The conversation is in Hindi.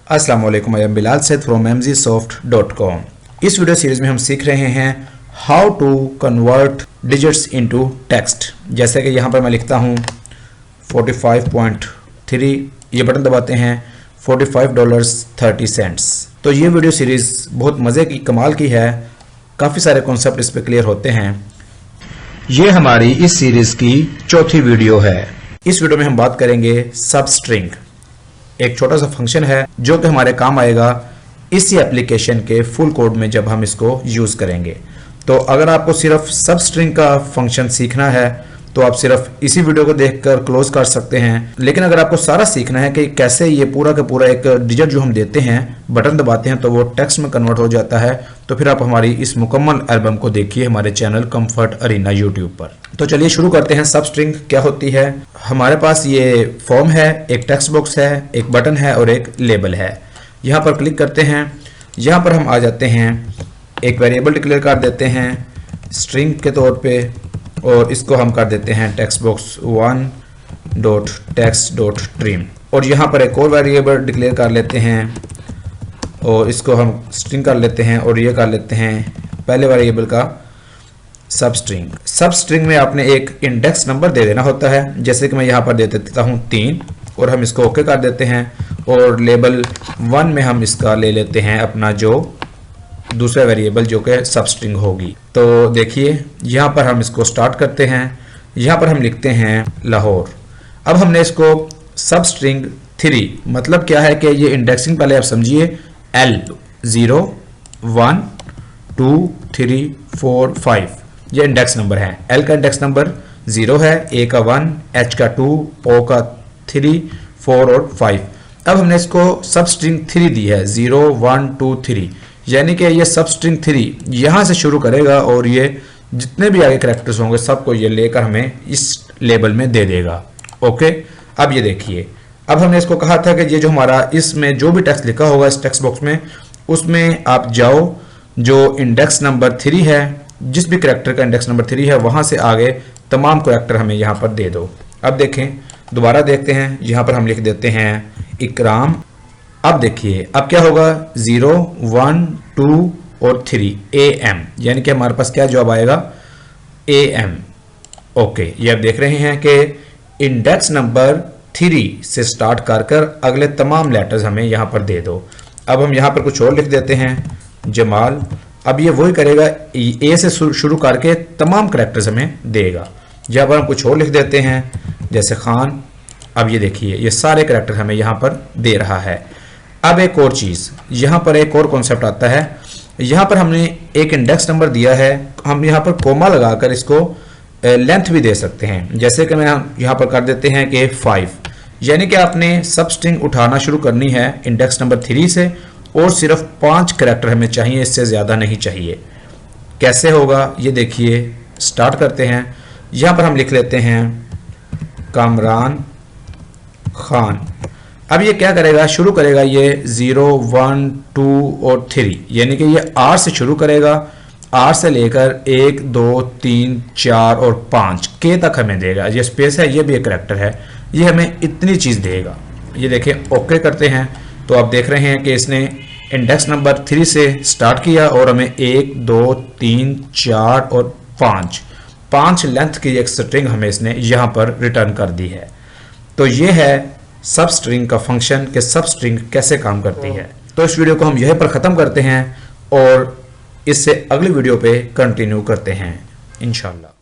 अस्सलाम वालेकुम, I am Bilal Saeed from mgsoft.com। इस वीडियो सीरीज में हम सीख रहे हैं how to convert digits into text. जैसे कि यहाँ पर मैं लिखता हूँ 45.3, ये बटन दबाते हैं $45.30। तो ये वीडियो सीरीज़ बहुत मज़े की, कमाल की है। काफ़ी सारे कॉन्सेप्ट इस पर क्लियर होते हैं। ये हमारी इस सीरीज़ की चौथी वीडियो है। इस वीडियो में हम बात करेंगे सब स्ट्रिंग। एक छोटा सा फंक्शन है जो कि हमारे काम आएगा इसी एप्लीकेशन के फुल कोड में जब हम इसको यूज़ करेंगे। तो अगर आपको सिर्फ सब स्ट्रिंग का फंक्शन सीखना है तो आप सिर्फ इसी वीडियो को देखकर क्लोज कर सकते हैं। लेकिन अगर आपको सारा सीखना है कि कैसे ये पूरा का पूरा एक डिजिट जो हम देते हैं, बटन दबाते हैं तो वो टेक्स्ट में कन्वर्ट हो जाता है, तो फिर आप हमारी इस मुकम्मल एल्बम को देखिए हमारे चैनल कंफर्ट अरीना यूट्यूब पर। तो चलिए शुरू करते हैं। सब स्ट्रिंग क्या होती है? हमारे पास ये फॉर्म है, एक टेक्स्ट बॉक्स है, एक बटन है और एक लेबल है। यहाँ पर क्लिक करते हैं। यहाँ पर हम आ जाते हैं, एक वेरिएबल डिक्लेयर कर देते हैं स्ट्रिंग के तौर पे, और इसको हम कर देते हैं टेक्स्ट बॉक्स 1.text.trim। और यहाँ पर एक और वेरिएबल डिक्लेयर कर लेते हैं और इसको हम स्ट्रिंग कर लेते हैं, और ये कर लेते हैं पहले वेरिएबल का सब स्ट्रिंग। सब स्ट्रिंग में आपने एक इंडेक्स नंबर दे देना होता है, जैसे कि मैं यहाँ पर दे देता हूँ 3, और हम इसको ओके कर देते हैं। और लेबल 1 में हम इसका ले लेते हैं अपना जो दूसरा वेरिएबल जो कि सब स्ट्रिंग होगी। तो देखिए यहाँ पर हम इसको स्टार्ट करते हैं। यहाँ पर हम लिखते हैं लाहौर। अब हमने इसको सब स्ट्रिंग 3, मतलब क्या है कि ये इंडेक्सिंग पहले आप समझिए, L 0 1 2 3 4 5 ये इंडेक्स नंबर है। L का इंडेक्स नंबर 0 है, A का 1, H का 2, O का 3, 4 और 5। अब हमने इसको सब स्ट्रिंग 3 दी है, 0 1 2 3, यानी कि ये सब स्ट्रिंग 3 यहाँ से शुरू करेगा और ये जितने भी आगे कैरेक्टर्स होंगे सबको ये लेकर हमें इस लेबल में दे देगा। ओके, अब ये देखिए, अब हमने इसको कहा था कि ये जो हमारा इसमें जो भी टेक्स्ट लिखा होगा इस टेक्स्ट बॉक्स में, उसमें आप जाओ, जो इंडेक्स नंबर 3 है, जिस भी कैरेक्टर का इंडेक्स नंबर 3 है वहाँ से आगे तमाम कैरेक्टर हमें यहाँ पर दे दो। अब देखें, दोबारा देखते हैं, यहाँ पर हम लिख देते हैं इकराम। अब देखिए अब क्या होगा, 0 1 2 और 3 AM, यानी कि हमारे पास क्या जवाब आएगा, AM। ओके, ये आप देख रहे हैं कि इंडेक्स नंबर 3 से स्टार्ट कर अगले तमाम लेटर्स हमें यहाँ पर दे दो। अब हम यहाँ पर कुछ और लिख देते हैं, जमाल। अब ये वही करेगा, A से शुरू करके तमाम कैरेक्टर्स हमें देगा। यहाँ पर हम कुछ और लिख देते हैं, जैसे खान। अब ये देखिए ये सारे कैरेक्टर हमें यहाँ पर दे रहा है। अब एक और चीज़, यहाँ पर एक और कॉन्सेप्ट आता है। यहाँ पर हमने एक इंडेक्स नंबर दिया है, हम यहाँ पर कोमा लगाकर इसको लेंथ भी दे सकते हैं। जैसे कि मैं यहाँ पर कर देते हैं कि 5, यानी कि आपने सब स्ट्रिंग उठाना शुरू करनी है इंडेक्स नंबर 3 से, और सिर्फ 5 कैरेक्टर हमें चाहिए, इससे ज़्यादा नहीं चाहिए। कैसे होगा ये देखिए, स्टार्ट करते हैं। यहाँ पर हम लिख लेते हैं कामरान खान। अब ये क्या करेगा, शुरू करेगा ये 0 1 2 और 3, यानी कि ये R से शुरू करेगा, R से लेकर 1 2 3 4 और 5 K तक हमें देगा। ये स्पेस है, ये भी एक कैरेक्टर है, ये हमें इतनी चीज़ देगा। ये देखें, ओके करते हैं तो आप देख रहे हैं कि इसने इंडेक्स नंबर 3 से स्टार्ट किया और हमें 1 2 3 4 और 5 लेंथ की एक स्ट्रिंग हमें इसने यहाँ पर रिटर्न कर दी है। तो ये है सब स्ट्रिंग का फंक्शन कि सब स्ट्रिंग कैसे काम करती है। तो इस वीडियो को हम यहीं पर ख़त्म करते हैं और इससे अगली वीडियो पे कंटिन्यू करते हैं इंशाल्लाह।